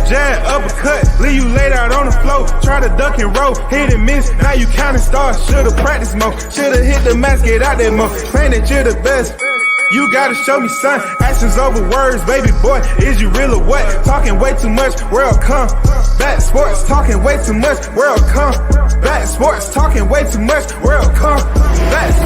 jab, uppercut, leave you laid out on the floor. Try to duck and roll, hit and miss, now you counting stars. Should've practiced more, should've hit the mask, get out there more. Claim that you're the best. You gotta show me, son. Actions over words, baby boy. Is you real or what? Talking way too much, world come. Back sports, talking way too much, world come. Back sports, talking way too much, world come. Back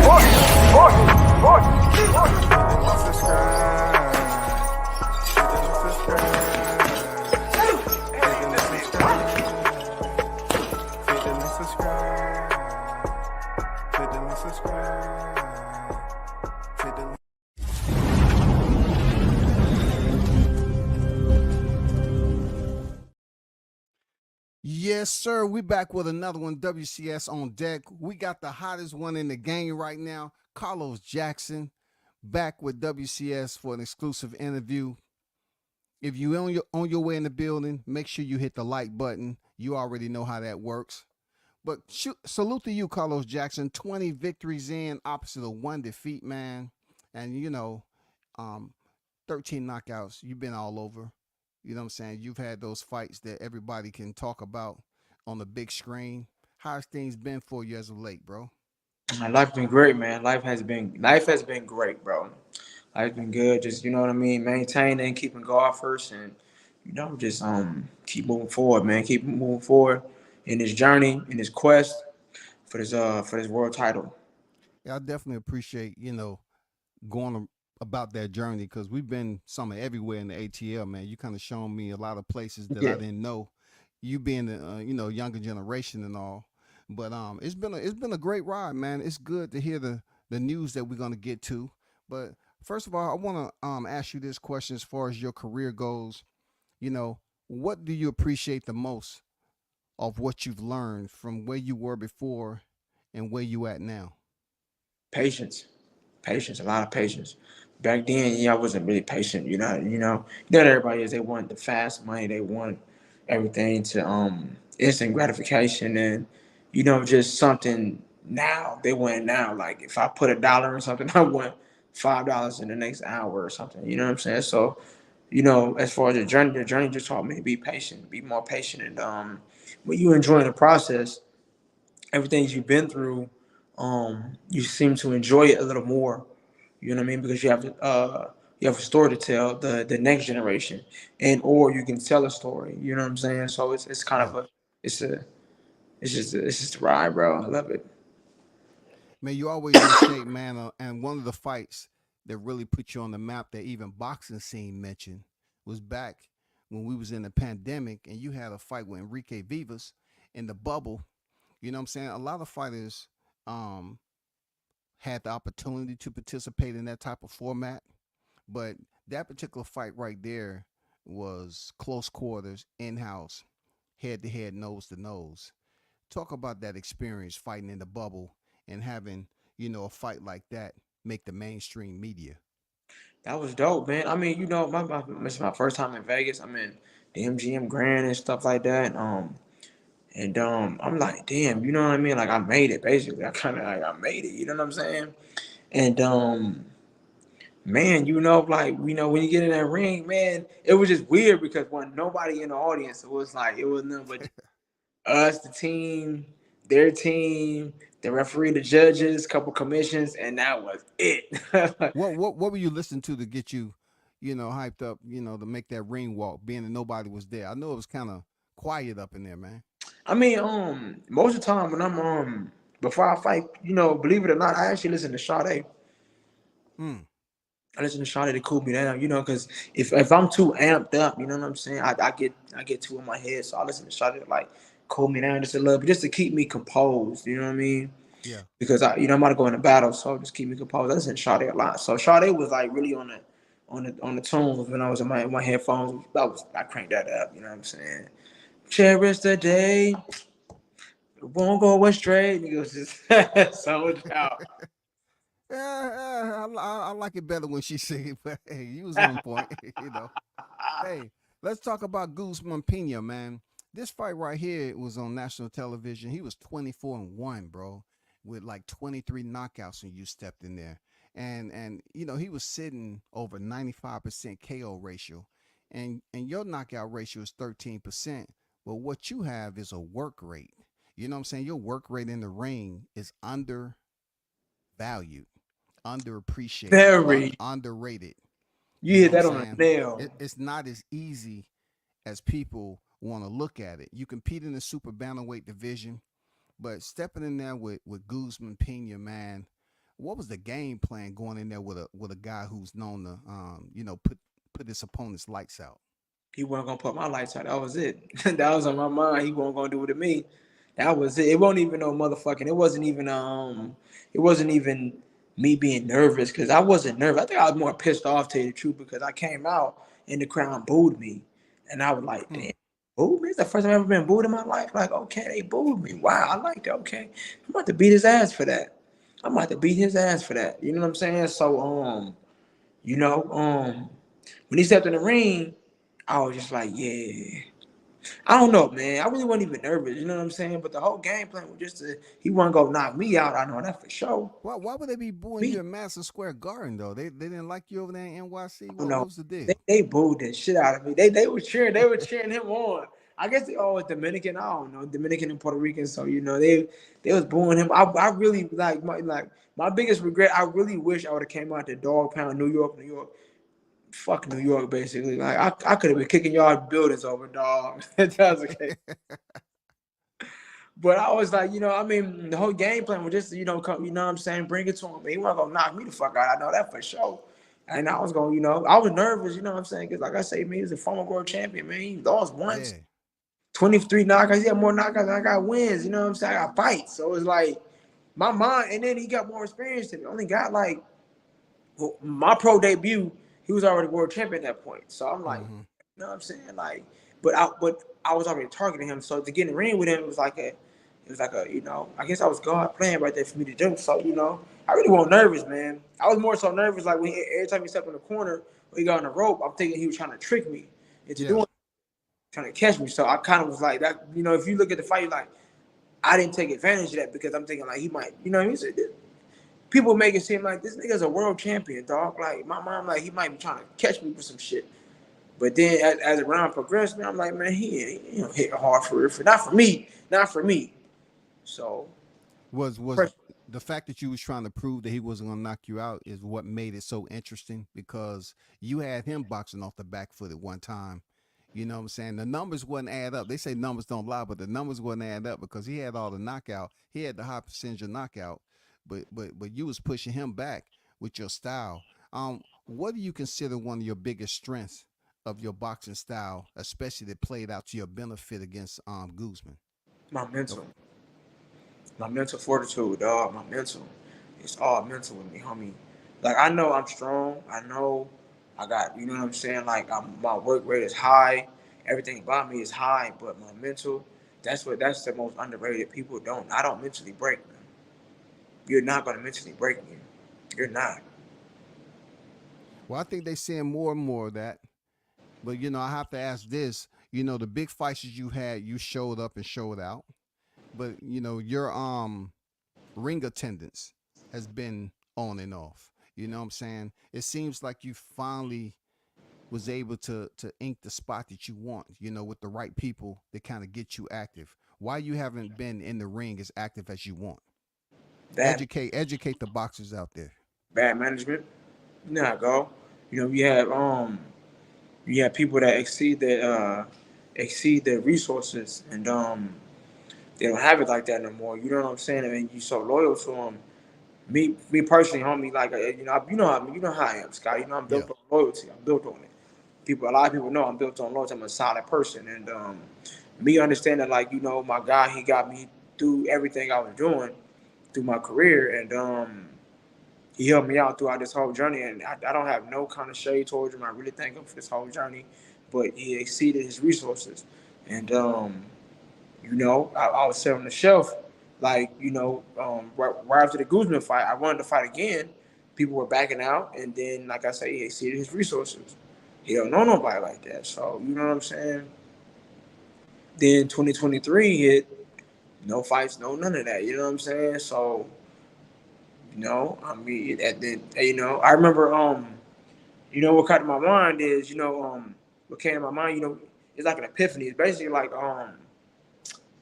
Yes, sir. We back with another one, WCS on deck. We got the hottest one in the game right now, Carlos Jackson, back with WCS for an exclusive interview. If you on your way in the building, make sure you hit the like button. You already know how that works. But salute to you, Carlos Jackson. 20 victories in, opposite of 1 defeat, man. And 13 knockouts. You've been all over. You know what I'm saying? You've had those fights that everybody can talk about on the big screen. How's things been for you as of late, bro? My life's been great, man. Life has been great, bro. Life's been good. Just you know what I mean, maintaining, keeping God first, and just keep moving forward, man. Keep moving forward in this journey, in this quest for this world title. Yeah, I definitely appreciate going about that journey, because we've been some everywhere in the ATL, man. You kind of shown me a lot of places that I didn't know. You being the younger generation and all, but it's been a great ride, man. It's good to hear the news that we're gonna get to. But first of all, I want to ask you this question as far as your career goes. What do you appreciate the most of what you've learned from where you were before and where you at now? Patience, a lot of patience. Back then, I wasn't really patient. Not everybody is. They want the fast money. They want everything to instant gratification, and just something now. They want it now. Like if I put $1 in something, I want $5 in the next hour or something. You know what I'm saying? So, as far as the journey just taught me to be patient, be more patient, and when you enjoying the process, everything you've been through, you seem to enjoy it a little more. You know what I mean? Because you have a story to tell the next generation, and or you can tell a story. You know what I'm saying? So it's kind of it's just a ride, bro. I love it. Man, you always in shape, man. And one of the fights that really put you on the map that even boxing scene mentioned was back when we was in the pandemic, and you had a fight with Enrique Vivas in the bubble. You know what I'm saying? A lot of fighters had the opportunity to participate in that type of format, but that particular fight right there was close quarters, in-house, head-to-head, nose-to-nose. Talk about that experience fighting in the bubble and having, a fight like that make the mainstream media. That was dope, man. I mean, it's my first time in Vegas. I'm in the MGM Grand and stuff like that. I'm like, damn, you know what I mean? Like I made it basically. I made it. You know what I'm saying? And man, when you get in that ring, man, it was just weird because when nobody in the audience, it was nothing but us, the team, their team, the referee, the judges, couple commissions, and that was it. What were you listening to get you, hyped up, to make that ring walk, being that nobody was there? I know it was kind of quiet up in there, man. I mean, most of the time when I'm before I fight, believe it or not, I actually listen to Sade. Mm. I listen to Sade to cool me down, because if I'm too amped up, you know what I'm saying, I get too in my head, so I listen to Sade to like cool me down just a little bit, just to keep me composed. You know what I mean? Yeah. Because I'm about to go into battle, so just keep me composed. I listen to Sade a lot. So Sade was like really on the tunes when I was in my headphones. I cranked that up. You know what I'm saying? Cherish the day. It won't go astray. And he goes just so much out. I like it better when she sing it, but hey, you was on point, Hey, let's talk about Guzman Pena, man. This fight right here was on national television. He was 24-1, bro, with like 23 knockouts when you stepped in there. And he was sitting over 95% KO ratio. and your knockout ratio is 13%. But what you have is a work rate. You know what I'm saying? Your work rate in the ring is undervalued, underappreciated, Very. underrated. You You know hit what I'm that on the saying? nail. It's not as easy as people want to look at it. You compete in the super bantamweight division, but stepping in there with Guzman Pena, man, what was the game plan going in there with a guy who's known to put his opponent's lights out? He wasn't gonna put my lights out. That was it. That was on my mind. He wasn't gonna do it to me. That was it. It wasn't even no motherfucking. It wasn't even. It wasn't even me being nervous because I wasn't nervous. I think I was more pissed off, to tell you the truth, because I came out and the crowd booed me, and I was like, Hmm. damn. Booed me? It's the first time I've ever been booed in my life. Like, okay, they booed me. Wow, I like that. Okay, I'm about to beat his ass for that. I'm about to beat his ass for that. You know what I'm saying? So, you know, when he stepped in the ring, I was just like, yeah. I don't know, man. I really wasn't even nervous, you know what I'm saying? But the whole game plan was just he wasn't gonna knock me out. I know that for sure. Why would they be booing you Me, in Madison Square Garden though? They didn't like you over there in NYC. I don't What know. was the deal? They booed the shit out of me. They were cheering him on. I guess they all Dominican. I don't know, Dominican and Puerto Rican. So they was booing him. I really my biggest regret. I really wish I would have came out to Dog Pound, New York, New York. Fuck New York, basically. Like I could have been kicking y'all buildings over, dog. That's okay. But I was like, I mean, the whole game plan was just, come, you know what I'm saying, bring it to him. He wasn't gonna knock me the fuck out. I know that for sure. And I was going, I was nervous, you know what I'm saying? Because like I say, man, he's a former world champion, man. He lost once, Yeah. 23 knockouts. He had more knockouts than I got wins, you know what I'm saying? I got fights. So it's like my mind, and then he got more experience than me. Only got like my pro debut, he was already world champion at that point. So I'm like, Mm-hmm. you know what I'm saying? Like, but I was already targeting him. So to get in the ring with him, it was like a, I guess I was God playing right there for me to do. So, I really wasn't nervous, man. I was more so nervous like when every time he stepped in the corner or he got on the rope, I'm thinking he was trying to trick me into Yeah. doing, trying to catch me. So I kind of was like that, if you look at the fight, like I didn't take advantage of that because I'm thinking like he might, people make it seem like this nigga's a world champion, dog. Like my mom, like he might be trying to catch me for some shit. But then as the round progressed, man, I'm like, man, he ain't hit hard for real. Not for me. Not for me. So Was pressure. the fact that you was trying to prove that he wasn't gonna knock you out is what made it so interesting because you had him boxing off the back foot at one time. You know what I'm saying? The numbers wouldn't add up. They say numbers don't lie, but the numbers wouldn't add up because he had all the knockout. He had the high percentage of knockout, but you was pushing him back with your style. What do you consider one of your biggest strengths of your boxing style, especially that played out to your benefit against Guzman? My mental. My mental fortitude, dog. My mental. It's all mental with me, homie. Like I know I'm strong. I know I got, you know what I'm saying? Like my work rate is high. Everything about me is high, but my mental, that's the most underrated. People don't. I don't mentally break, man. You're not gonna mentally break me. You're not. Well, I think they seeing more and more of that. But I have to ask this. The big fights that you had, you showed up and showed out. But your ring attendance has been on and off. You know what I'm saying? It seems like you finally was able to ink the spot that you want, with the right people that kind of get you active. Why you haven't been in the ring as active as you want? Bad, Educate the boxers out there. bad management. You know how it go. You have people that exceed their resources, and they don't have it like that no more. You know what I'm saying? I mean, you so loyal to them. Me personally, homie, like you know how I am, Scott. I'm Yeah. built on loyalty. I'm built on it. A lot of people know I'm built on loyalty. I'm a solid person, and me understanding like my guy, he got me through everything I was doing through my career, and he helped me out throughout this whole journey. And I don't have no kind of shade towards him. I really thank him for this whole journey, but he exceeded his resources, and I was sitting on the shelf, like, right after the Guzman fight, I wanted to fight again. People were backing out, and then, like I say, he exceeded his resources. He don't know nobody like that. So, you know what I'm saying? Then 2023 hit, no fights, no none of that. You know what I'm saying? So, I mean, and then, I remember, what caught to my mind is, what came to my mind, you know, it's like an epiphany. It's basically like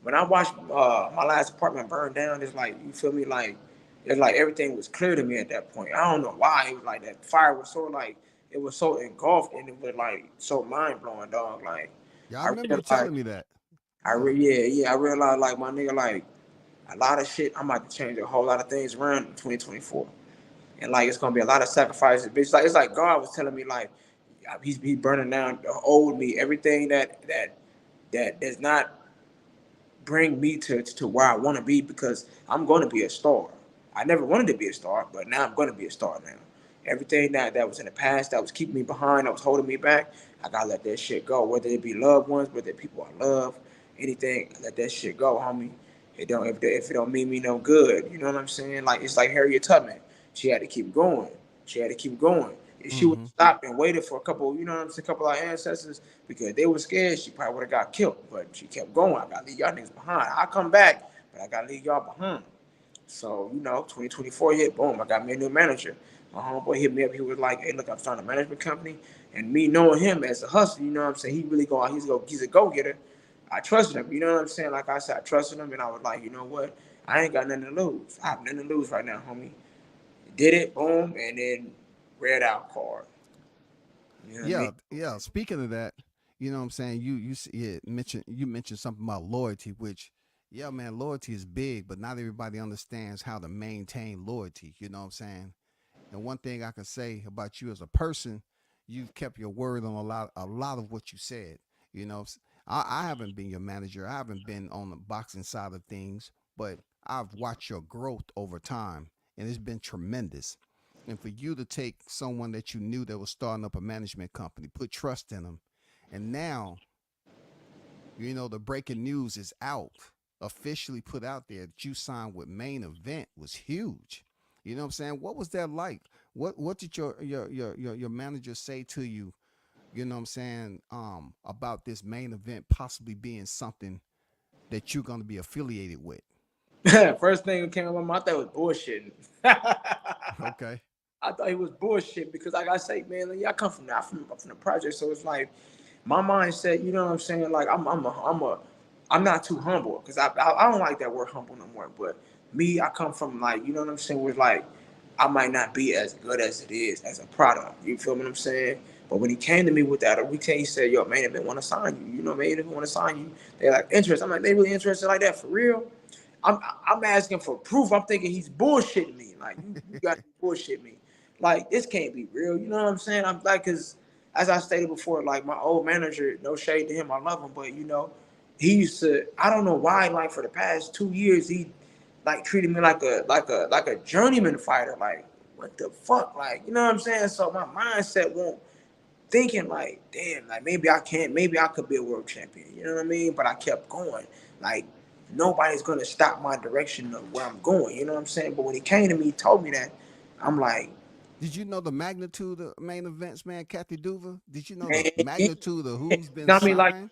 when I watched my last apartment burn down, it's like, you feel me, like it's like everything was clear to me at that point. I don't know why it was like that fire was so like it was so engulfed and it was like so mind blowing, dog. Like Yeah, I I remember you realized, telling me that. yeah, I realized like my nigga, like a lot of shit. I'm about to change a whole lot of things around in 2024, and like it's gonna be a lot of sacrifices. Bitch, like it's like God was telling me like he's burning down the old me, everything that does not bring me to where I want to be, because I'm going to be a star. I never wanted to be a star, but now I'm going to be a star now. Everything that was in the past that was keeping me behind, that was holding me back, I gotta let that shit go. Whether it be loved ones, whether it people I love, anything, let that shit go, homie. It don't if it don't mean me no good. You know what I'm saying? Like it's like Harriet Tubman. She had to keep going. She had to keep going. If she would Mm-hmm. have stopped and waited for a couple, you know what I'm saying, a couple of our ancestors because they were scared, she probably would have got killed. But she kept going. I gotta leave y'all niggas behind. I'll come back, but I gotta leave y'all behind. So, you know, 2024 hit, boom, I got me a new manager. My homeboy hit me up. He was like, hey, look, I'm starting a management company. And me knowing him as a hustler, you know what I'm saying? He really he's a go-getter. I trusted him, you know what I'm saying? Like I said, I trusted him and I was like, you know what? I ain't got nothing to lose. I have nothing to lose right now, homie. Did it, boom, and then read out card. You know what I mean? Yeah, yeah. Speaking of that, you know what I'm saying. You mentioned something about loyalty, which yeah, man, loyalty is big, but not everybody understands how to maintain loyalty. You know what I'm saying. And one thing I can say about you as a person, you've kept your word on a lot of what you said. You know, I haven't been your manager. I haven't been on the boxing side of things, but I've watched your growth over time, and it's been tremendous. And for you to take someone that you knew that was starting up a management company, put trust in them, and now, you know, the breaking news is out, officially put out there that you signed with Main Event was huge. You know what I'm saying? What was that like? What did your manager say to you? You know what I'm saying? About this Main Event possibly being something that you're going to be affiliated with. First thing that came up, I thought it was bullshitting. Okay. I thought he was bullshit because, like I say, man, like, I come from that, from the project, so it's like my mindset. You know what I'm saying? Like I'm not too humble because I don't like that word humble no more. But me, I come from like, you know what I'm saying? With like I might not be as good as it is as a product. You feel what I'm saying? But when he came to me with that, he said, "Yo, man, they want to sign you. You know, man, they want to sign you. They're like interested." I'm like, "They really interested like that for real?" I'm asking for proof. I'm thinking he's bullshitting me. Like you got to bullshit me. Like this can't be real. You know what I'm saying? I'm like, cause as I stated before, like my old manager, no shade to him, I love him, but you know, he used to. I don't know why. Like for the past 2 years, he like treated me like a journeyman fighter. Like what the fuck? Like you know what I'm saying? So my mindset won't thinking like, damn, like maybe I could be a world champion. You know what I mean? But I kept going. Like nobody's gonna stop my direction of where I'm going. You know what I'm saying? But when he came to me, he told me that, I'm like, Did you know the magnitude of Main Events, man, Kathy Duva? Did you know man, the magnitude of you who's been know what I mean? Like, signed?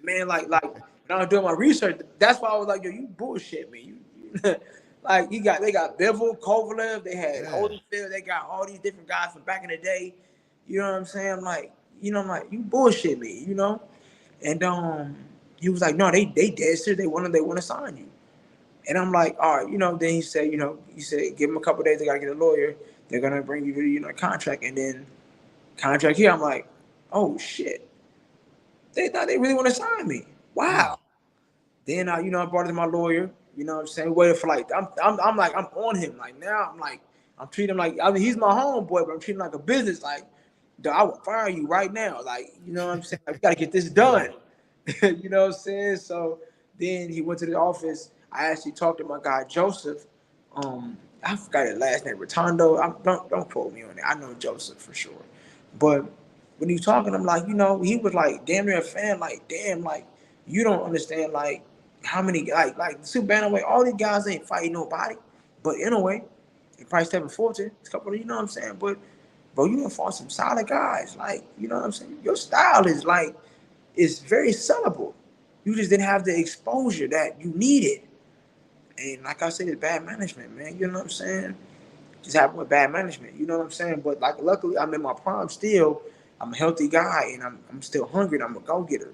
man, like when I was doing my research, that's why I was like, yo, you bullshit me. Like they got Bevel, Kovalev, they had Yeah. Holyfield, they got all these different guys from back in the day. You know what I'm saying? I'm like, I'm like, you bullshit me, you know? And he was like, no, they dead serious. They want to sign you. And I'm like, all right, then he said, give them a couple of days, they gotta get a lawyer. They're gonna bring you to, contract, and then contract here. I'm like, oh shit. They thought they really want to sign me. Mm. Wow. Then I brought it to my lawyer, you know what I'm saying? Waited for like I'm like I'm on him. Like now I'm treating him like, I mean, he's my homeboy, but I'm treating him like a business. Like, dog, I will fire you right now. Like, you know what I'm saying? Like, we gotta get this Yeah. done. You know what I'm saying? So then he went to the office. I actually talked to my guy Joseph. I forgot his last name, Rotondo. Don't quote me on it. I know Joseph for sure. But when he was talking, I'm like, he was like damn near a fan. Like, damn, like you don't understand like how many like Super Bantamweight, all these guys ain't fighting nobody. But anyway, they probably stepping forward to a couple of, you know what I'm saying? But bro, you done fought some solid guys. Like, you know what I'm saying? Your style is like, it's very sellable. You just didn't have the exposure that you needed. And like I said, it's bad management, man. You know what I'm saying? Just happened with bad management. You know what I'm saying? But like, luckily, I'm in my prime still. I'm a healthy guy, and I'm still hungry. And I'm a go getter.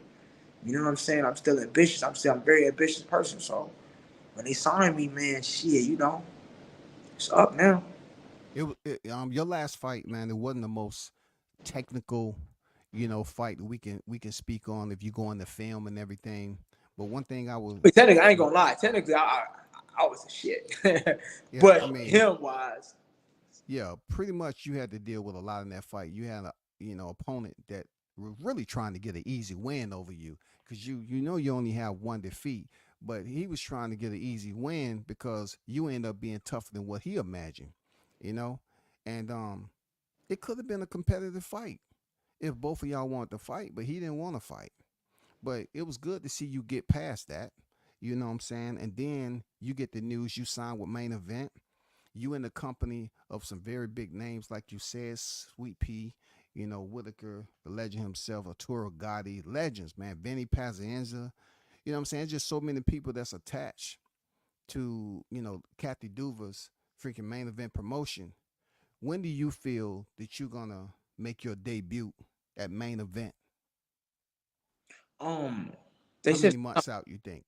You know what I'm saying? I'm still ambitious. I'm a very ambitious person. So when they signed me, man, shit, it's up now. Your last fight, man, it wasn't the most technical, fight that we can speak on if you go on the film and everything. But one thing I will, But technically, I ain't gonna lie. Technically, I was a shit. yeah, I But mean, him wise, yeah, pretty much you had to deal with a lot in that fight. You had a opponent that were really trying to get an easy win over you because you only have one defeat, but he was trying to get an easy win because you end up being tougher than what he imagined, you know, and it could have been a competitive fight if both of y'all wanted to fight, but he didn't want to fight. But it was good to see you get past that. You know what I'm saying? And then you get the news you signed with Main Event. You in the company of some very big names, like you said, Sweet Pea, Whitaker, the legend himself, Arturo Gatti, legends, man, Vinny Pazienza. You know what I'm saying? Just so many people that's attached to, Kathy Duva's freaking Main Event promotion. When do you feel that you're gonna make your debut at Main Event? um, they How said many months out you think?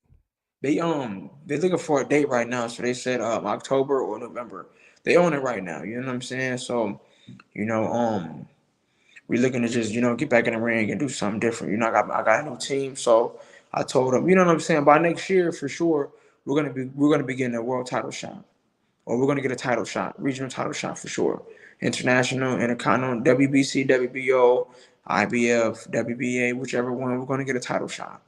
they're looking for a date right now. So they said October or November. They own it right now. You know what I'm saying? So, you know, we're looking to just get back in the ring and do something different. I got a new team, so I told them, you know what I'm saying. By next year, for sure, we're gonna be getting a world title shot, or we're gonna get a title shot, regional title shot for sure, international, intercontinental, WBC, WBO, IBF, WBA, whichever one, we're gonna get a title shot.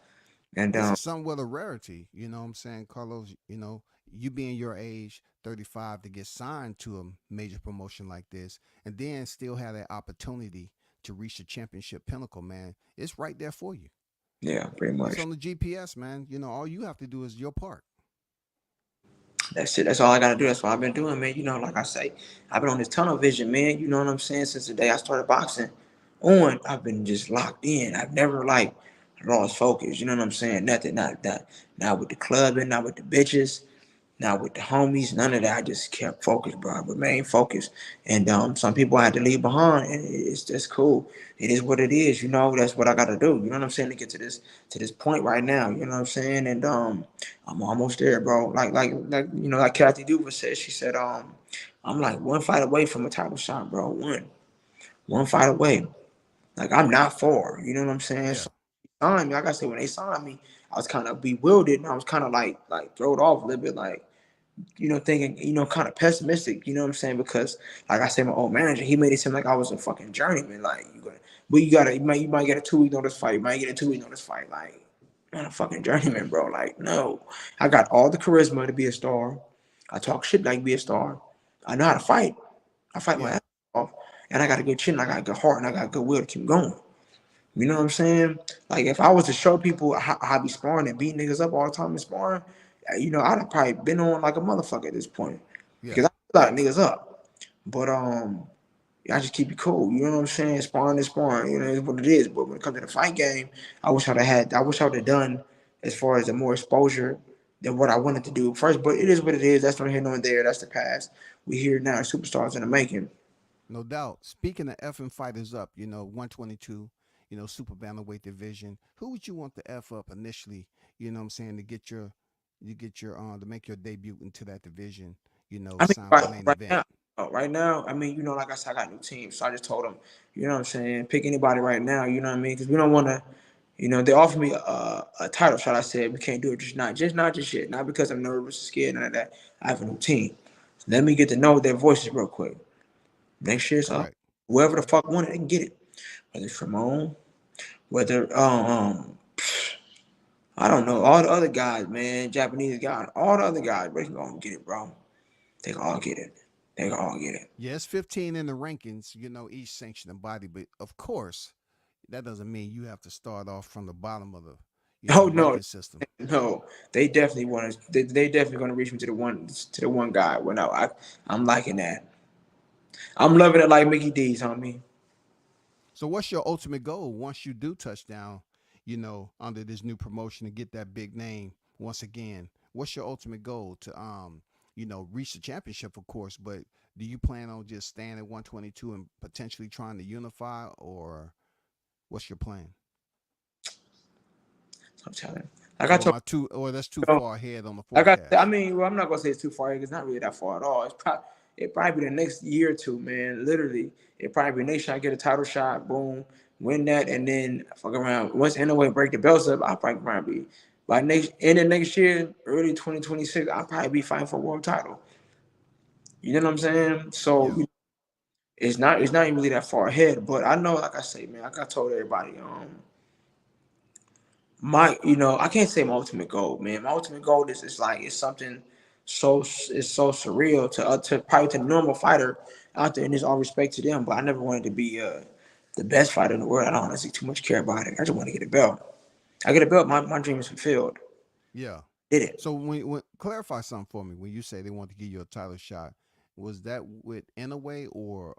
And This is somewhat a rarity, you know what I'm saying, Carlos? You being your age, 35, to get signed to a major promotion like this, and then still have that opportunity to reach the championship pinnacle, man. It's right there for you. yeah, pretty It's much. on the GPS, man. All you have to do is your part. That's it. That's all I gotta do. That's what I've been doing, man. Like I say, I've been on this tunnel vision, man. You know what I'm saying? Since the day I started boxing on, I've been just locked in. I've never like lost focus. You know what I'm saying? Nothing, not that. Not with the clubbing, not with the bitches, not with the homies, none of that. I just kept focused, bro. I remained focused. And some people I had to leave behind, and it's just cool. It is what it is, that's what I gotta do. You know what I'm saying? To get to this point right now, you know what I'm saying? And I'm almost there, bro. Like Kathy Duva said, she said, I'm like one fight away from a title shot, bro. One fight away. Like I'm not far. You know what I'm saying? Yeah. So signed me, like I said, when they signed me, I was kind of bewildered and I was kind of like thrown off a little bit, like thinking, kind of pessimistic, you know what I'm saying? Because, like I said, my old manager, he made it seem like I was a fucking journeyman. Like, you might get a 2 week notice fight. You might get a 2 week notice fight. Like, I'm not a fucking journeyman, bro. Like, no. I got all the charisma to be a star. I talk shit like be a star. I know how to fight. I fight my Yeah. ass off. And I got a good chin, I got a good heart, and I got a good will to keep going. You know what I'm saying? Like if I was to show people how I be sparring and beat niggas up all the time in sparring, I'd have probably been on like a motherfucker at this point Yeah. because I beat a lot of niggas up. But I just keep it cool. You know what I'm saying? Sparring is sparring. It's what it is. But when it comes to the fight game, I wish I would have done as far as the more exposure than what I wanted to do first. But it is what it is. That's not here nor there. That's the past. We here now, superstars in the making. No doubt. Speaking of effing fighters up, 122, super bantamweight division. Who would you want to F up initially, you know what I'm saying, to make your debut into that division, I mean, sign with right, Main right Event? now, right now, I mean, like I said, I got a new team, so I just told them, you know what I'm saying, pick anybody right now, you know what I mean, because we don't want to, they offered me a title shot. I said we can't do it just yet, not because I'm nervous or scared, none of that. I have a new team. So let me get to know their voices real quick. Next year's up. Correct. Whoever the fuck won it, they can get it. Whether it's Ramon, whether I don't know, all the other guys, man, Japanese guys, all the other guys, they can go and get it, bro. They can all get it. They can all get it. Yes, 15 in the rankings, each sanctioning body, but of course, that doesn't mean you have to start off from the bottom of the, Oh no, ranking system. no, they definitely want to. They definitely going to reach me to the one guy. Well, no, I'm liking that. I'm loving it like Mickey D's, homie. So what's your ultimate goal once you do touch down, under this new promotion and get that big name once again? What's your ultimate goal to reach the championship, of course, but do you plan on just staying at 122 and potentially trying to unify, or What's your plan? I'm telling you. Like I told That's too you, far ahead on the I forecast. mean, well, I'm not gonna say it's too far. It's not really that far at all. It probably be the next year or two, man. Literally, it probably be next year I get a title shot, boom, win that, and then fuck around. Once NOA break the belts up, I'll probably be by next year, early 2026, I'll probably be fighting for a world title. You know what I'm saying? So Yeah. it's not even really that far ahead. But I know, like I say, man, like I told everybody, I can't say my ultimate goal, man. My ultimate goal is like it's something so surreal to probably to the normal fighter out there, and it's all respect to them. But I never wanted to be the best fighter in the world. I don't honestly too much care about it. I just want to get a belt. I get a belt, my dream is fulfilled. Yeah. Did it? So when clarify something for me. When you say they want to give you a title shot, was that with Inaway or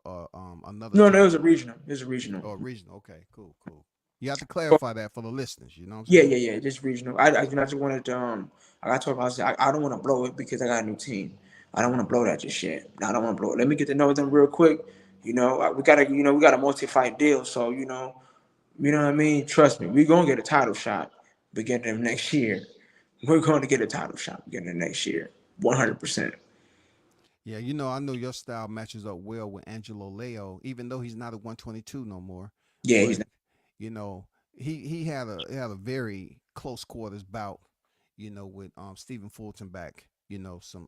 another No, it was a champion? regional. It was a regional. Or regional? Okay, cool, cool. You have to clarify that for the listeners. You know what I'm Yeah, saying? yeah, yeah. Just regional. I just wanted to I told him I don't want to blow it because I got a new team. I don't want to blow that just yet. I don't want to blow it. Let me get to know them real quick. We got a multi-fight deal. So you know what I mean. Trust me, we gonna get a title shot beginning of next year. We're going to get a title shot beginning of next year. 100%. Yeah, I know your style matches up well with Angelo Leo, even though he's not a 122 no more. Yeah, he's But not. he had a very close quarters bout, with Stephen Fulton back, some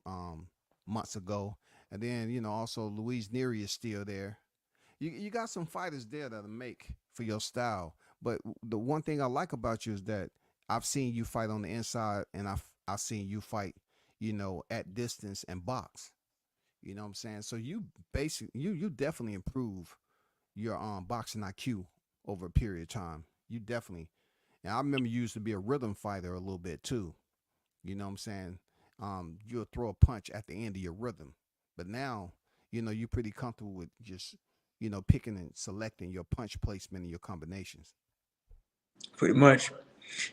months ago, and then also Luis Neri is still there. You got some fighters there that'll make for your style. But the one thing I like about you is that I've seen you fight on the inside, and I've seen you fight, at distance and box. You know what I'm saying? So you definitely improve your boxing IQ over a period of time. You definitely. And I remember you used to be a rhythm fighter a little bit too. You know what I'm saying? You'll throw a punch at the end of your rhythm. But now, you're pretty comfortable with just, picking and selecting your punch placement and your combinations. Pretty much.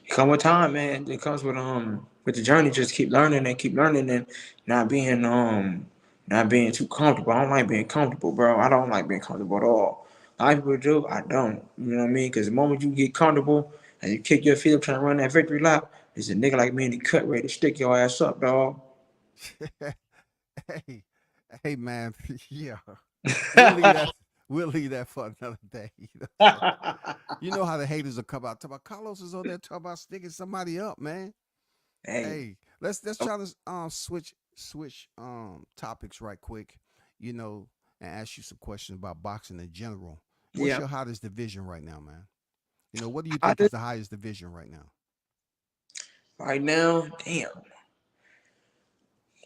It come with time, man. It comes with the journey. Just keep learning and not being not being too comfortable. I don't like being comfortable, bro. I don't like being comfortable at all. A lot of people do. I don't. You know what I mean? Because the moment you get comfortable and you kick your feet up trying to run that victory lap, there's a nigga like me in the cut ready to stick your ass up, dog. hey, hey, man, yeah, we'll leave that. We'll leave that for another day. You know how the haters will come out. Talk about Carlos is on there. Talk about sticking somebody up, man. Hey, Hey, let's try to switch topics right quick. You know, and ask you some questions about boxing in general. What's yeah. your hottest division right now, man? What do you I think is just the highest division right now? right now, damn.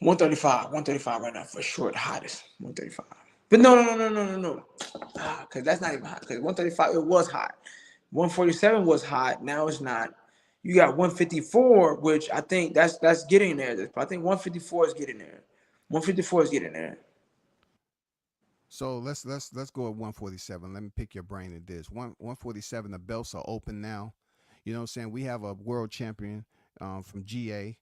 135 right now for sure, the hottest. 135. But no. Because that's not even hot. Because 135, it was hot. 147 was hot. Now it's not. You got 154, which I think that's getting there. I think 154 is getting there. 154 is getting there. So let's go at 147. Let me pick your brain at this. 147. The belts are open now. You know what I'm saying? We have a world champion from GA.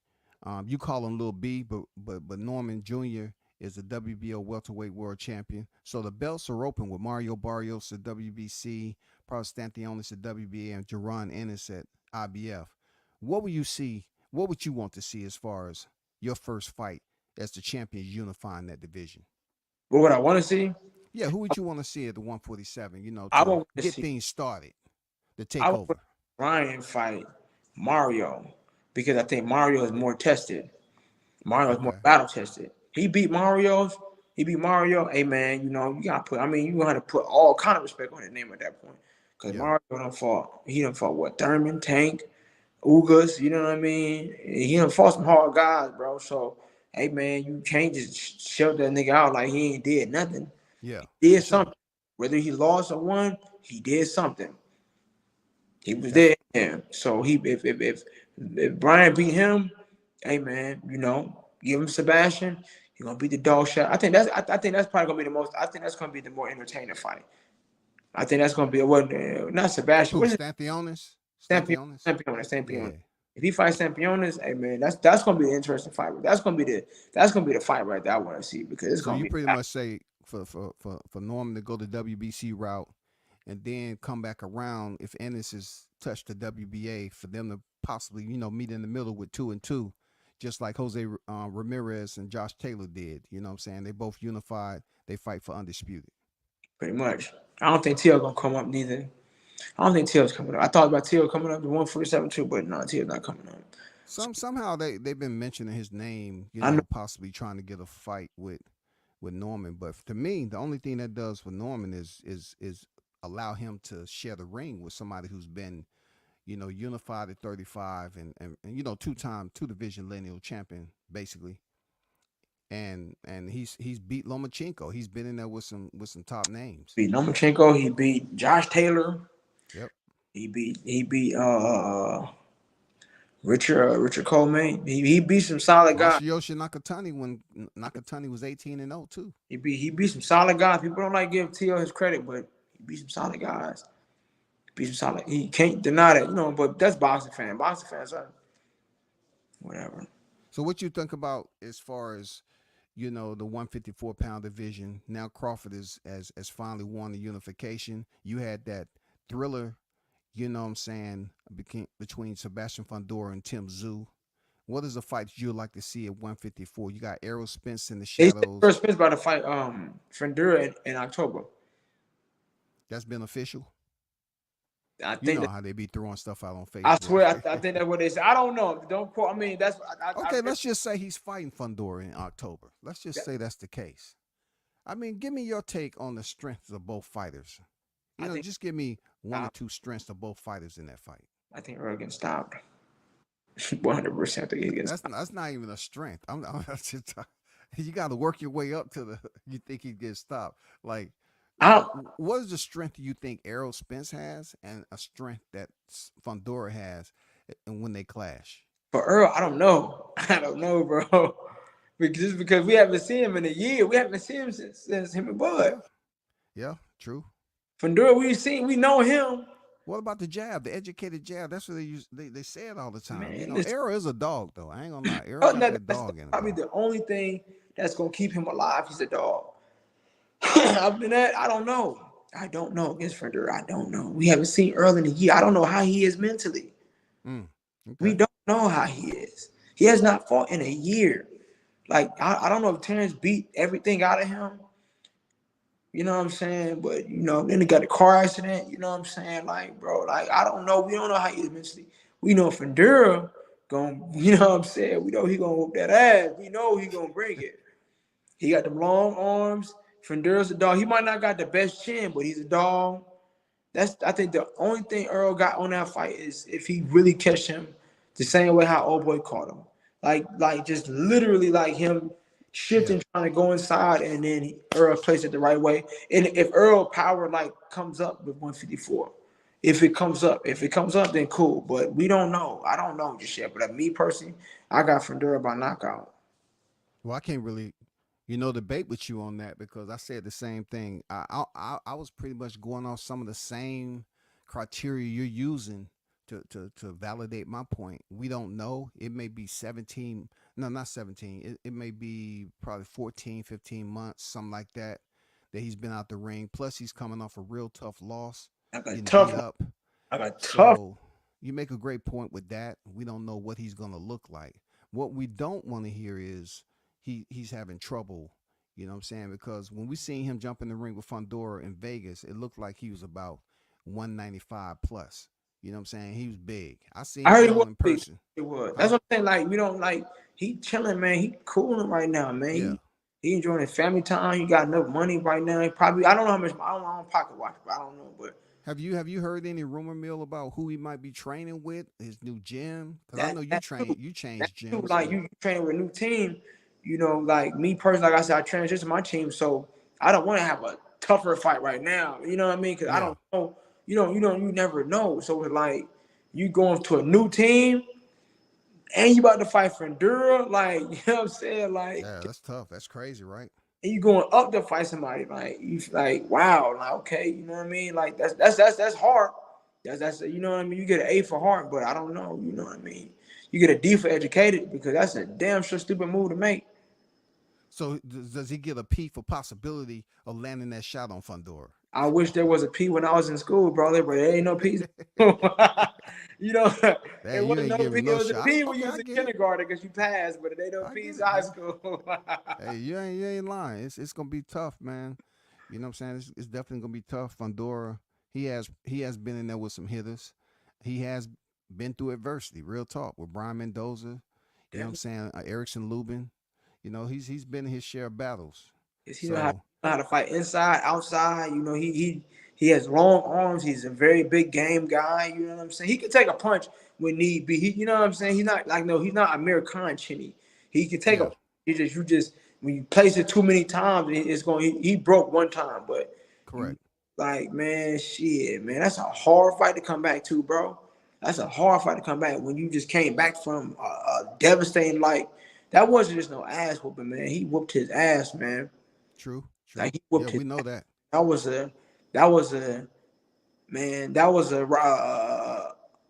You call him Lil B, but Norman Jr. is the WBO welterweight world champion. So the belts are open with Mario Barrios at WBC, Prostantionis at WBA, and Jerron Ennis at IBF. What would you see? What would you want to see as far as your first fight as the champions unifying that division? But what I want to see, Yeah, who would you want to see at the 147? I To want to get see, things started, to I take want over. Ryan fight Mario because I think Mario is more tested. Mario's more Okay. battle tested. He beat Mario's. He beat Mario. Hey man, you gotta put. I mean, you gotta put all kind of respect on his name at that point. Cause Yeah. Mario done fought. He done fought what? Thurman, Tank, Ugas. You know what I mean? He done fought some hard guys, bro. So hey man, you can't just shut that nigga out like he ain't did nothing. Yeah. He For did sure. something. Whether he lost or won, he did something. He was That's there. Yeah. So if Brian beat him, hey man, give him Sebastian. He's gonna beat the dog shot. I think that's probably gonna be the most. I think that's gonna be the more entertaining fight. I think that's gonna be what not Sebastian. who What is it? Stampionis. Stampion, Stampionis. Stampion. Yeah. If he fights Stampionis, hey man, that's gonna be the interesting fight. That's gonna be the fight right there I want to see because it's So gonna you be. pretty much say for Norman to go the WBC route and then come back around if Ennis has touched the WBA for them to possibly, meet in the middle with 2-2, just like Jose Ramirez and Josh Taylor did. You know what I'm saying? They both unified. They fight for undisputed. Pretty much. I don't think Teal gonna come up neither. I don't think Teal's coming up. I thought about Teal coming up to 147 too, but no, Teal's not coming up. Somehow they've been mentioning his name, I know. possibly trying to get a fight with Norman. But to me, the only thing that does for Norman is allow him to share the ring with somebody who's been, unified at 35 and two-time two-division lineal champion basically. And he's beat Lomachenko. He's been in there with some top names. Beat Lomachenko. He beat Josh Taylor. Yep. He beat Richard Coleman. He beat some solid guys. Yoshi Nakatani when Nakatani was 18-0 too. He beat some solid guys. People don't like give Teal his credit, but he beat some solid guys. He can't deny that, but that's boxing fans. Boxing fans are whatever. So what you think about as far as, the 154-pound division? Now Crawford has finally won the unification. You had that thriller, between Sebastian Fundora and Tim Tszyu. What is the fight you'd like to see at 154? You got Errol Spence in the shadows. Errol Spence about to fight Fundora in October. That's been official. I think how they be throwing stuff out on Facebook. I swear, I think that's what they say. I don't know. Don't quote. I mean, that's okay. Let's just say he's fighting Fundora in October. Let's just say that's the case. I mean, give me your take on the strengths of both fighters. Just give me one or two strengths of both fighters in that fight. I think Earl gets stopped. 100% think he gets stopped. That's not even a strength. I'm just, you got to work your way up to you think he gets stopped. Like, what is the strength you think Errol Spence has and a strength that Fundora has and when they clash? For Earl, I don't know. Bro. Because we haven't seen him in a year. We haven't seen him since him and Bud. Yeah, true. Fundora, we know him. What about the jab, the educated jab? That's what they say it all the time. Man, Errol is a dog, though. I ain't gonna lie. Errol got that dog in him. Probably the only thing that's gonna keep him alive. He's a dog. Other than that, I don't know. I don't know against Fundora. I don't know. We haven't seen Earl in a year. I don't know how he is mentally. Okay. We don't know how he is. He has not fought in a year. Like, I don't know if Terrence beat everything out of him. You know what I'm saying? But, then he got a car accident. You know what I'm saying? Like, bro, like, I don't know. We don't know how he is mentally. We know Fundora you know what I'm saying? We know he going to whoop that ass. We know he going to bring it. He got the long arms. Fundora's a dog. He might not got the best chin, but he's a dog. I think the only thing Earl got on that fight is if he really catch him the same way how old boy caught him. Like just literally like him shifting, trying to go inside, and then Earl plays it the right way. And if Earl power comes up with 154, if it comes up, then cool. But we don't know. I don't know just yet. But me personally, I got Fundora by knockout. Well, I can't really, debate with you on that because I said the same thing. I was pretty much going off some of the same criteria you're using to validate my point. We don't know. It may be 17. No, not 17. It may be probably 14, 15 months, something like that he's been out the ring. Plus, he's coming off a real tough loss. I got tough. So you make a great point with that. We don't know what he's going to look like. What we don't want to hear is he's having trouble, you know what I'm saying? Because when we seen him jump in the ring with Fundora in Vegas, it looked like he was about 195 plus. You know what I'm saying? He was big. I seen him in person. It was. That's what I'm saying. Like, we don't he chilling, man. He cooling right now, man. Yeah. He enjoying his family time. He got enough money right now. He probably, I don't know how much, I don't pocket watch, but I don't know. But have you heard any rumor mill about who he might be training with, his new gym? Because I know you changed gyms. Like, you training with a new team, like me personally, like I said, I transitioned my team, so I don't want to have a tougher fight right now. You know what I mean? Because I don't know. You never know. So it's like you going to a new team and you about to fight Fundora, like, you know what I'm saying? Like, yeah, that's tough. That's crazy, right? And you going up to fight somebody, like, you like, wow, like, okay, you know what I mean? Like, that's hard. That's you know what I mean? You get an A for heart, but I don't know, you know what I mean? You get a D for educated, because that's a damn sure stupid move to make. So does he get a P for possibility of landing that shot on Fundora? I wish there was a P when I was in school, brother, but there ain't no P's. You know, Damn, it you wasn't ain't no P. giving It no was a shot. P when you Okay, was I in get it. kindergarten because you passed, but it ain't no I P's get in it, high man. school. Hey, you ain't lying. It's gonna be tough, man. You know what I'm saying? It's definitely gonna be tough. Fundora, he has been in there with some hitters. He has been through adversity. Real talk with Brian Mendoza. You know what I'm Definitely, saying? Erickson Lubin. You know he's been in his share of battles. because he So know how to fight inside, outside. You know, he has long arms. He's a very big game guy. You know what I'm saying? He can take a punch when need be. You know what I'm saying? He's not like no, he's not Amir Khan Chinny. He can take a yeah, punch. You just when you place it too many times, it's going. He broke one time, but you correct. like man, shit, man, that's a hard fight to come back to, bro. That's a hard fight to come back when you just came back from a devastating like that wasn't just no ass whooping, man. He whooped his ass, man. True, Like true. he Yeah, whooped his. we know that. That was a. That was a man. That was a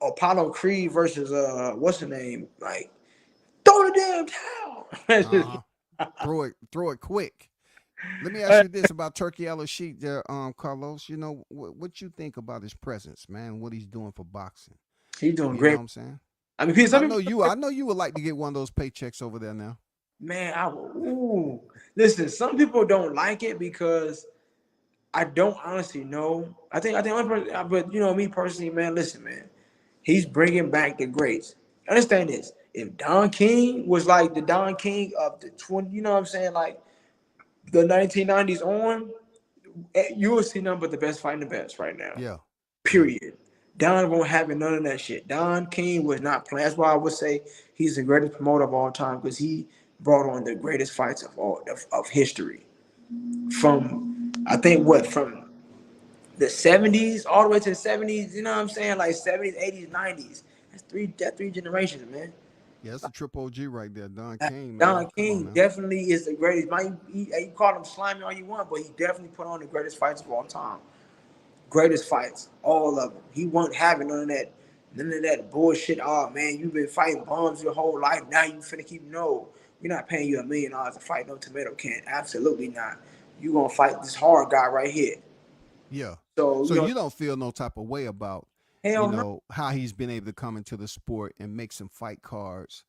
Apollo Creed versus what's the name? Like throw the damn Uh towel. huh. Throw it quick. Let me ask you this about Turkey Al Sheik there, Carlos. You know what you think about his presence, man? What he's doing for boxing. He's doing You know great. what I'm saying? I mean, I some know people, you. I know you would like to get one of those paychecks over there now. man, listen. Some people don't like it because I don't honestly know. I think one person, but you know me personally, man. Listen, man, he's bringing back the greats. Understand this? If Don King was like the Don King of the 20, you know what I'm saying, like the 1990s on, you will see none but the best fighting the best right now. Yeah, yeah, Period. Don won't have none of that shit. Don King was not playing. That's why I would say he's the greatest promoter of all time because he brought on the greatest fights of history. From I think what from the 70s all the way to the 70s, you know what I'm saying? Like 70s, 80s, 90s. That's three generations, man. yeah. That's a triple OG right there, Don King, man. Don Come on King now. definitely is the greatest. You call him slimy all you want, but he definitely put on the greatest fights of all time. Greatest fights, all of them. He wasn't having none of that bullshit. Oh man, you've been fighting bums your whole life. Now you finna keep no. We're not paying you $1 million to fight no tomato can. Absolutely not. You gonna fight this hard guy right here. Yeah. So So you don't feel no type of way about, hell no. how he's been able to come into the sport and make some fight cards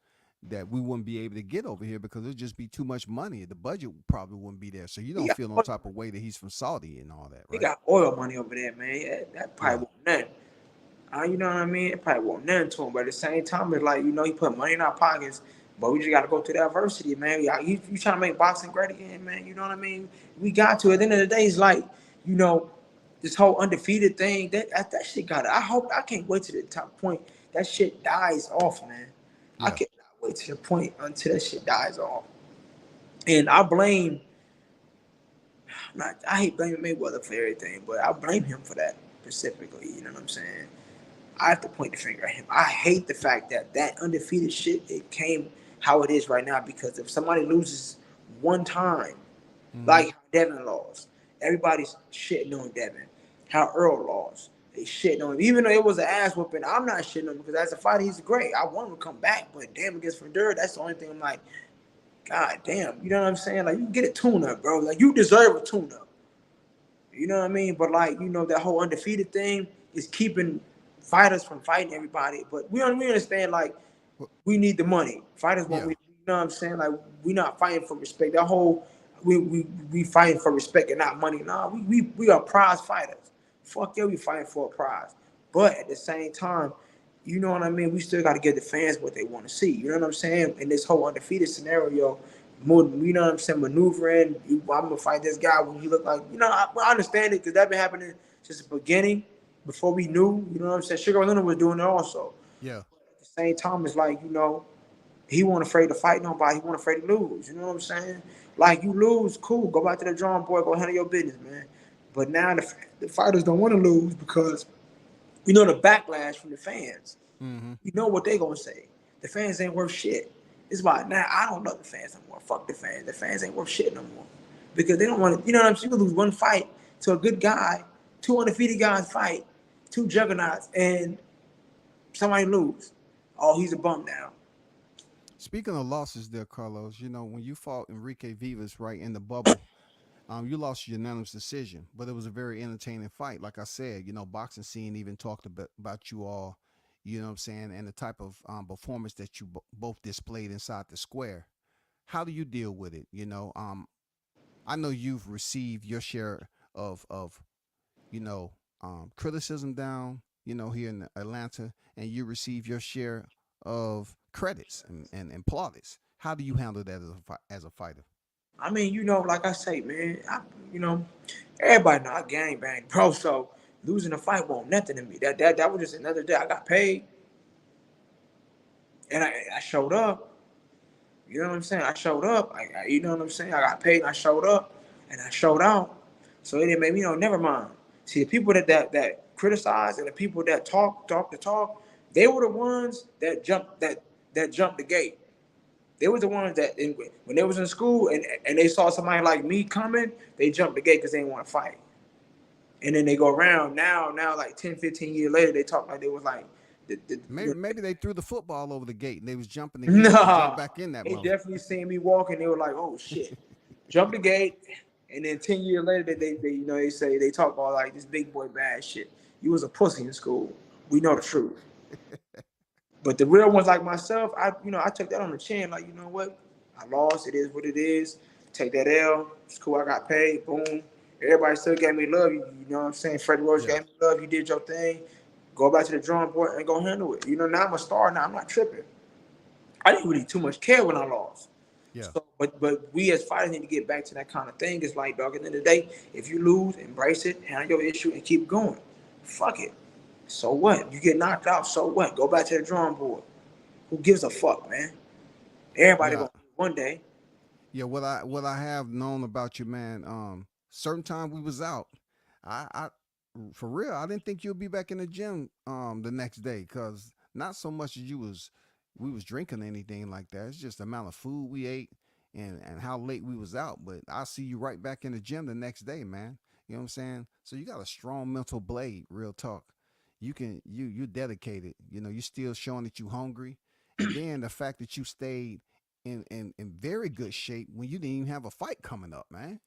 that we wouldn't be able to get over here because it'd just be too much money. The budget probably wouldn't be there. So you He don't got feel no type of way that he's from Saudi and all that, he right? got oil money over there, man. That Yeah. probably won't nothing. You know what I mean? It probably won't nothing to him, but at the same time, it's like he put money in our pockets. But we just got to go through that adversity, man. You trying to make boxing great again, man? You know what I mean? We got to. At the end of the day, it's like you know, this whole undefeated thing. That shit got. I can't wait to the top point. That shit dies off, man. I Yeah. cannot wait to the point until that shit dies off. And I blame. I hate blaming Mayweather for everything, but I blame him for that specifically. You know what I'm saying? I have to point the finger at him. I hate the fact that undefeated shit it came how it is right now because if somebody loses one time, Mm-hmm. like how Devin lost, everybody's shitting on Devin. How Earl lost, they shitting on him. Even though it was an ass whooping, I'm not shitting on him because as a fighter, he's great. I want him to come back, but damn against Fedor, that's the only thing I'm like, God damn, you know what I'm saying? Like you get a tune-up, bro. Like you deserve a tune-up. You know what I mean? But like, that whole undefeated thing is keeping fighters from fighting everybody. But we understand like we need the money. Fighters want Yeah. you know what I'm saying? Like we not fighting for respect. That whole we fighting for respect and not money. Nah, we are prize fighters. Fuck yeah, we fighting for a prize. But at the same time, you know what I mean? We still got to give the fans what they want to see. You know what I'm saying? In this whole undefeated scenario, more, you know what I'm saying, maneuvering. I'm gonna fight this guy when he look like, I understand it because that been happening since the beginning, before we knew. You know what I'm saying? Sugar Leonard was doing it also. Yeah. At the same time, it's like he wasn't afraid to fight nobody. He wasn't afraid to lose. You know what I'm saying? Like you lose, cool. Go back to the drawing board. Go handle your business, man. But now the fighters don't want to lose because the backlash from the fans. Mm-hmm. You know what they gonna say. The fans ain't worth shit. It's why now I don't love the fans no more. Fuck the fans. The fans ain't worth shit no more. Because they don't want to, you know what I'm saying? You lose one fight to a good guy, two undefeated guys fight, two juggernauts, and somebody lose. Oh, he's a bum now. Speaking of losses there, Carlos, when you fought Enrique Vivas right in the bubble, You lost your unanimous decision, but it was a very entertaining fight. Like I said, boxing scene even talked about you all, you know what I'm saying, and the type of performance that you both displayed inside the square. How do you deal with it? I know you've received your share of you know criticism down, here in Atlanta, and you receive your share of credits and plaudits. How do you handle that as a fighter? I mean, like I say, man, you know, everybody know I gang bang, bro. So losing a fight won't nothing to me. That was just another day. I got paid and I showed up. You know what I'm saying? I showed up. You know what I'm saying? I got paid and I showed up and I showed out. So it didn't make me, never mind. See, the people that criticize and the people that talk the talk, they were the ones that jumped the gate. They were the ones that when they was in school and they saw somebody like me coming, they jumped the gate because they didn't want to fight. And then they go around now like 10, 15 years later, they talk like they was like Maybe they threw the football over the gate and they was jumping the gate to jump nah. back in that They mother. definitely seen me walking. They were like, "Oh shit!" Jump the gate, and then 10 years later, they say they talk about like this big boy bad shit. You was a pussy in school. We know the truth. But the real ones like myself, I took that on the chin. Like, you know what? I lost. It is what it is. Take that L. It's cool. I got paid. Boom. Everybody still gave me love. You know what I'm saying? Freddie Roach Yeah, gave me love. You did your thing. Go back to the drawing board and go handle it. Now I'm a star. Now I'm not tripping. I didn't really too much care when I lost. yeah, So, but we as fighters need to get back to that kind of thing. It's like, dog, at the end of the day, if you lose, embrace it, handle your issue, and keep going. Fuck it. So what? You get knocked out. So what? Go back to the drawing board. Who gives a fuck, man? Everybody yeah, gonna one day. yeah. What I have known about you, man. Certain time we was out. I for real, I didn't think you'd be back in the gym the next day, because not so much as we was drinking anything like that. It's just the amount of food we ate and how late we was out. But I see you right back in the gym the next day, man. You know what I'm saying? So you got a strong mental blade, real talk. You're dedicated. You still showing that you hungry. And then the fact that you stayed in very good shape when you didn't even have a fight coming up, man.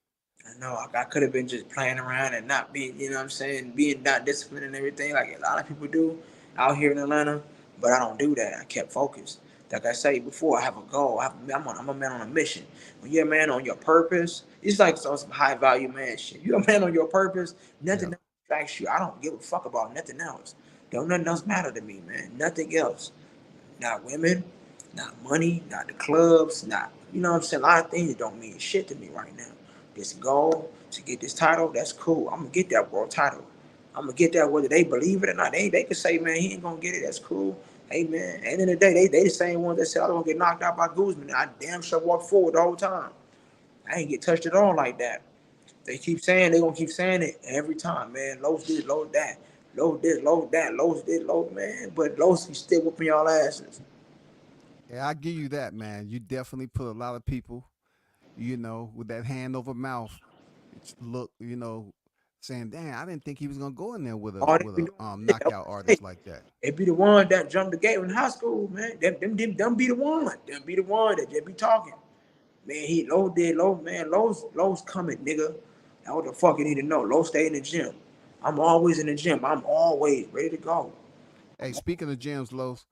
I know I could have been just playing around and not being, you know what I'm saying, being not disciplined and everything like a lot of people do out here in Atlanta. But I don't do that. I kept focused. Like I say before, I have a goal. I'm a man on a mission. When you're a man on your purpose, it's like some high value man shit. You're a man on your purpose. Yeah. Nothing else distracts you. I don't give a fuck about nothing else. Don't nothing else matter to me, man. Nothing else. Not women, not money, not the clubs, not, you know what I'm saying? A lot of things don't mean shit to me right now. This goal to get this title, that's cool. I'm gonna get that world title. I'm gonna get that whether they believe it or not. They could say, man, he ain't gonna get it. That's cool. Hey man, at the end of the day, they the same ones that said I don't get knocked out by Guzman. I damn sure walk forward the whole time. I ain't get touched at all like that. They keep saying they gonna keep saying it every time, man. Lowe's this, Lowe's that, Lowe's this, Lowe's that, Lowe's this, Lowe's man. But Lowe's still whooping y'all asses. Yeah, I give you that, man. You definitely put a lot of people, with that hand over mouth look, saying, "Damn, I didn't think he was gonna go in there with a All they with be a doing, knockout artist like that." it be the one that jumped the gate in high school, man. Them be the one. Them be the one that just be talking. Man, he low did low, man. Low's coming, nigga. That's what the fuck you need to know. Low stay in the gym. I'm always in the gym. I'm always ready to go. Hey, speaking of gyms, Los,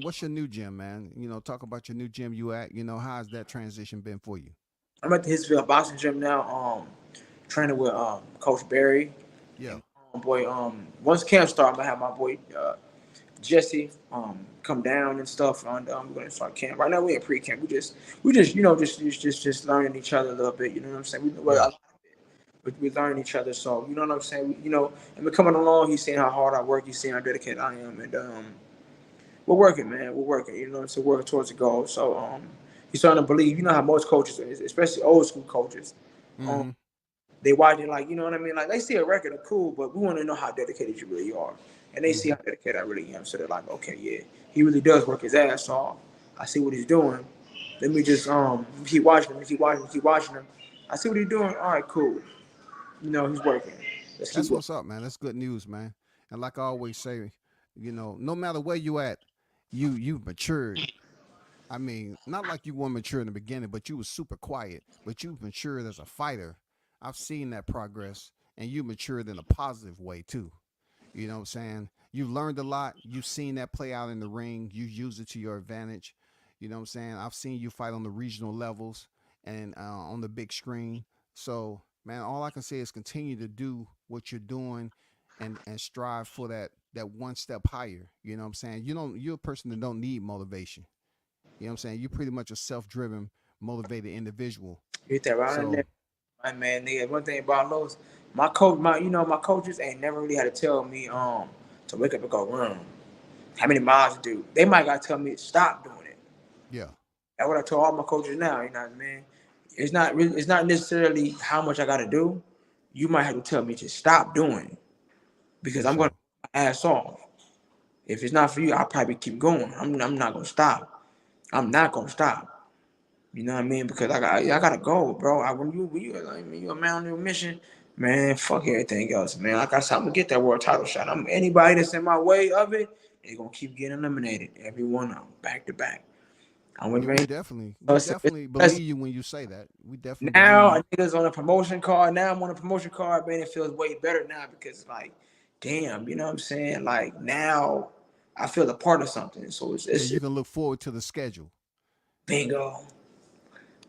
what's your new gym, man? Talk about your new gym you at. How's that transition been for you? I'm at the Hitsville boxing gym now. Training with Coach Barry Yeah, and boy. Once camp start, I'm gonna have my boy Jesse come down and stuff. And we're gonna start camp. Right now we in pre-camp. We just just learning each other a little bit. You know what I'm saying? yeah. We learn each other. So you know what I'm saying. And we're coming along. He's seeing how hard I work. He's seeing how dedicated I am, and we're working, man. We're working. So working towards the goal. So he's starting to believe. You know how most coaches, especially old school coaches, um, Mm-hmm. they watch it like, you know what I mean? Like they see a record of cool, but we want to know how dedicated you really are. And they see Mm-hmm. how dedicated I really am. So they're like, okay, yeah, he really does work his ass off. I see what he's doing. Let me just keep watching him, keep watching him. I see what he's doing. All right, cool. He's working. Let's keep That's going. what's up, man. That's good news, man. And like I always say, no matter where you at, you've matured. I mean, not like you weren't mature in the beginning, but you was super quiet. But you've matured as a fighter. I've seen that progress, and you matured in a positive way too. You know what I'm saying? You've learned a lot. You've seen that play out in the ring. You use it to your advantage. You know what I'm saying? I've seen you fight on the regional levels and on the big screen. So, man, all I can say is continue to do what you're doing and strive for that one step higher. You know what I'm saying? You're a person that don't need motivation. You know what I'm saying? You're pretty much a self-driven, motivated individual. You hit that right on there, So, my man. Nigga, one thing about those, my coach, my coaches ain't never really had to tell me to wake up and go run. How many miles to do? They might gotta tell me to stop doing it. yeah, That's what I told all my coaches now. You know what I mean? It's not really, it's not necessarily how much I gotta do. You might have to tell me to stop doing it because for I'm gonna sure. ass off. If it's not for you, I'll probably keep going. I'm not gonna stop. I'm not gonna stop. You know what I mean? Because I gotta go, bro. When you a man on your mission, man, fuck everything else, man. Like I said, I'm gonna get that world title shot. I'm anybody that's in my way of it, they're gonna keep getting eliminated. Every one of them, back to back. I'm with We you. definitely So we definitely believe you when you say that. We definitely believe now you. a nigga's on a promotion card. Now I'm on a promotion card, man. It feels way better now because it's like, damn, you know what I'm saying? Like now I feel a part of something. So Yeah, it's you can look forward to the schedule. bingo.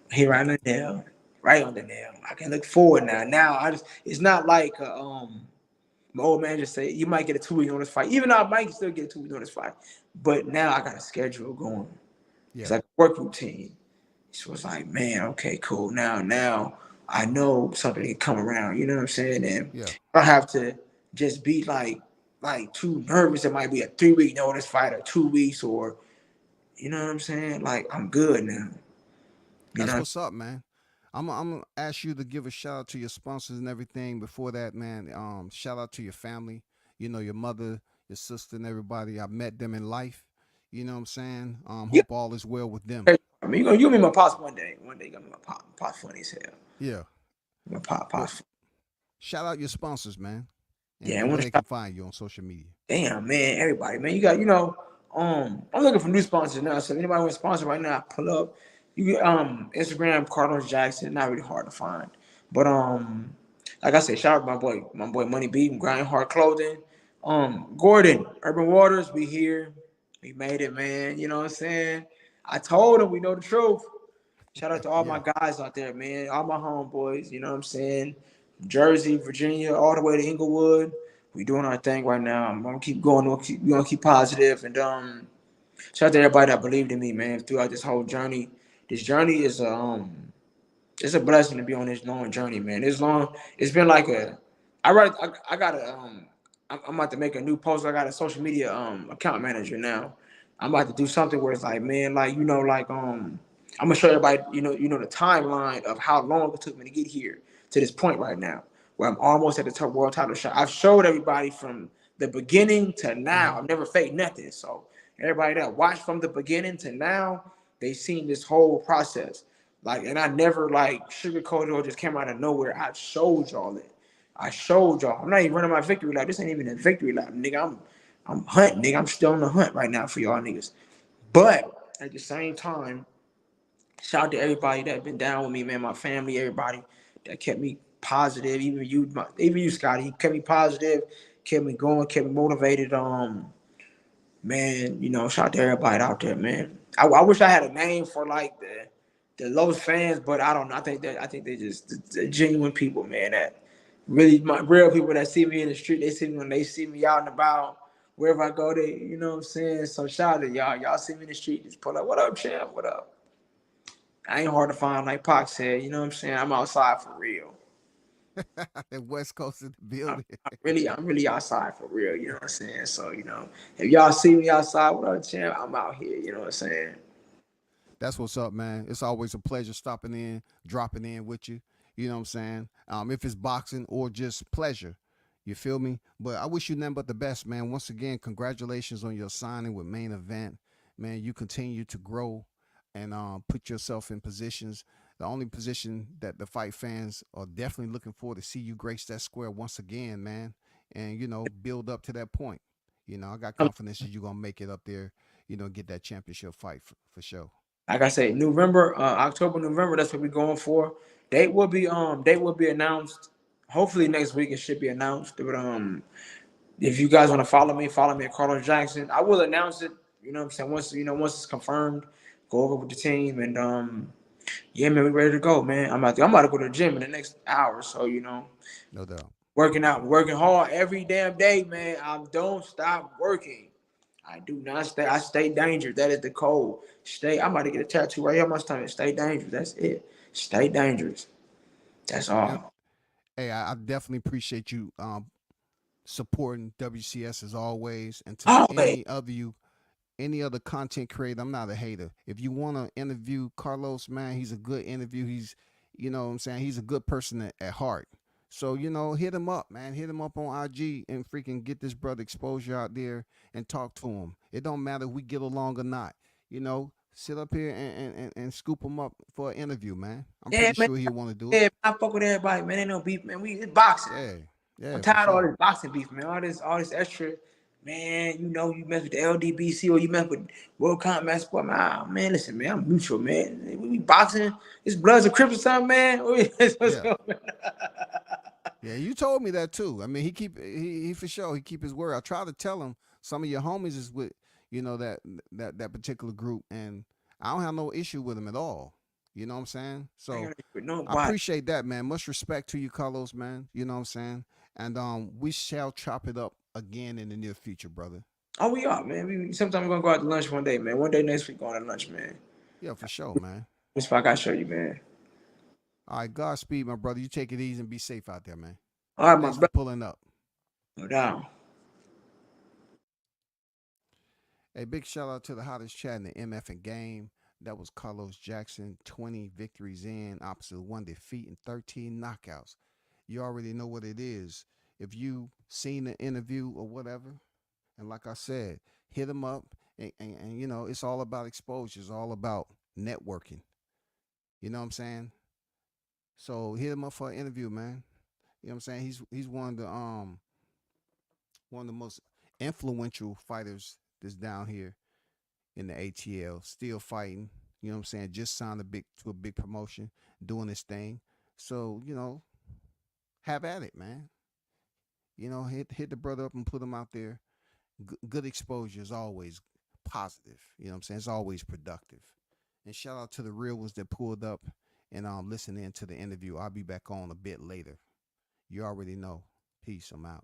Here right on the nail. Right on the nail. I can look forward now. Now I just it's not like my old man just say you might get a 2 week notice fight. Even though I might still get a 2 week notice fight. But now I got a schedule going. It's Yeah, like a work routine. So it's like, man, okay, cool. Now I know something can come around. You know what I'm saying? And yeah. I don't have to just be like too nervous. It might be a 3 week notice fight or 2 weeks or you know what I'm saying? Like I'm good now. You That's know, what's up, man. I'm gonna ask you to give a shout out to your sponsors and everything. Before that, man, shout out to your family. You know, your mother, your sister, and everybody. I met them in life. You know what I'm saying? you, Hope all is well with them. I mean, you gonna be my pops one day. One day you gonna be my pop. Pop's funny as hell. Yeah, My pop, but pop's shout out your sponsors, man, yeah. I and want where to they can find you on social media. damn, man, everybody, man, you got, I'm looking for new sponsors now. So if anybody want to sponsor right now, pull up. You get Instagram Cardinals Jackson, not really hard to find. But like I said, shout out my boy Money B, Grind Hard Clothing. Gordon, Urban Waters, we here. We made it, man. You know what I'm saying? I told him we know the truth. Shout out to all my Yeah, guys out there, man. All my homeboys, you know what I'm saying? Jersey, Virginia, all the way to Inglewood. We doing our thing right now. I'm gonna keep going. We're gonna keep positive and shout out to everybody that believed in me, man, throughout this whole journey. This journey is it's a blessing to be on this long journey, man. It's long. It's been like a. I got a I'm about to make a new post. I got a social media account manager now. I'm about to do something where it's like, man, like I'm gonna show everybody, the timeline of how long it took me to get here to this point right now, where I'm almost at the top world title shot. I've showed everybody from the beginning to now. hmm I've never faked nothing. So everybody that watched from the beginning to now, they seen this whole process. Like, and I never like sugarcoated or just came out of nowhere. I showed y'all it. I showed y'all. I'm not even running my victory lap. This ain't even a victory lap, nigga. I'm hunting, nigga. I'm still on the hunt right now for y'all niggas. But at the same time, shout out to everybody that been down with me, man. My family, everybody that kept me positive. Even you, Scotty. He kept me positive, kept me going, kept me motivated. Man, shout out to everybody out there, man. I wish I had a name for like the Los fans, but I don't know. I think they just the genuine people, man. That really my real people that see me in the street. They see me when they see me out and about. Wherever I go, they you know what I'm saying. So shout out to y'all. Y'all see me in the street, just pull up. What up, champ? What up? I ain't hard to find, like Pac said. You know what I'm saying? I'm outside for real. West Coast in the I'm, building. I'm really outside for real. You know what I'm saying? So if y'all see me outside, what up, champ? I'm out here. You know what I'm saying? That's what's up, man. It's always a pleasure stopping in, dropping in with you. You know what I'm saying? If it's boxing or just pleasure, you feel me? But I wish you nothing but the best, man. Once again, congratulations on your signing with Main Event, man. You continue to grow and put yourself in positions. The only position that the fight fans are definitely looking for to see you grace that square once again, man, and build up to that point. I got confidence that you're gonna make it up there. Get that championship fight for sure. Like I said, November, October, November. That's what we're going for. Date will be announced. Hopefully next week it should be announced. But if you guys want to follow me at Carlos Jackson. I will announce it. You know what I'm saying? Once it's confirmed, go over with the team and yeah, man, we ready to go, man. I'm about to go to the gym in the next hour, so No doubt. working out, working hard every damn day, man. I don't stop working. I do not stay. I stay dangerous. That is the code. I'm about to get a tattoo right here on my stomach. Stay dangerous. That's it. Stay dangerous. That's And all. hey, I definitely appreciate you supporting WCS as always. And to Always. any other content creator, I'm not a hater. If you want to interview Carlos, man, he's a good interview. He's, you know what I'm saying? He's a good person at heart. So, hit him up, man. Hit him up on IG and freaking get this brother exposure out there and talk to him. It don't matter if we get along or not. Sit up here and scoop him up for an interview, man. I'm Yeah, pretty man. sure he'll want to do it. Yeah, I fuck with everybody, man. Ain't no beef, man. It's boxing. Yeah. I'm Yeah, for tired of all sure. this boxing beef, man. All this extra, man. You mess with the LDBC or you mess with World Combat Sport, man. Man, listen, man. I'm neutral, man. We boxing. It's Bloods and Crips or something, man. What's Yeah. going on? Yeah, you told me that too. I mean, he for sure he keep his word. I try to tell him some of your homies is with that particular group, and I don't have no issue with him at all. You know what I'm saying? So With I nobody. appreciate that, man. Much respect to you, Carlos, man. You know what I'm saying? And we shall chop it up again in the near future, brother. Oh, we are, man. Sometime we're gonna go out to lunch one day, man. One day next week going to lunch, man. Yeah, for sure, man. This spot I gotta show you, man. All right, Godspeed, my brother. You take it easy and be safe out there, man. All right, my Thanks for brother. pulling up. No doubt. A big shout out to the hottest chat in the MF and game. That was Carlos Jackson, 20 victories in, opposite 1 defeat and 13 knockouts. You already know what it is. If you seen the interview or whatever, and like I said, hit him up, and it's all about exposure. It's all about networking. You know what I'm saying? So hit him up for an interview, man. You know what I'm saying? He's one of the most influential fighters that's down here in the ATL, still fighting. You know what I'm saying? Just signed to a big promotion, doing his thing. So have at it, man. Hit the brother up and put him out there. Good exposure is always positive. You know what I'm saying? It's always productive. And shout out to the real ones that pulled up and listening to the interview. I'll be back on a bit later. You already know. Peace. I'm out.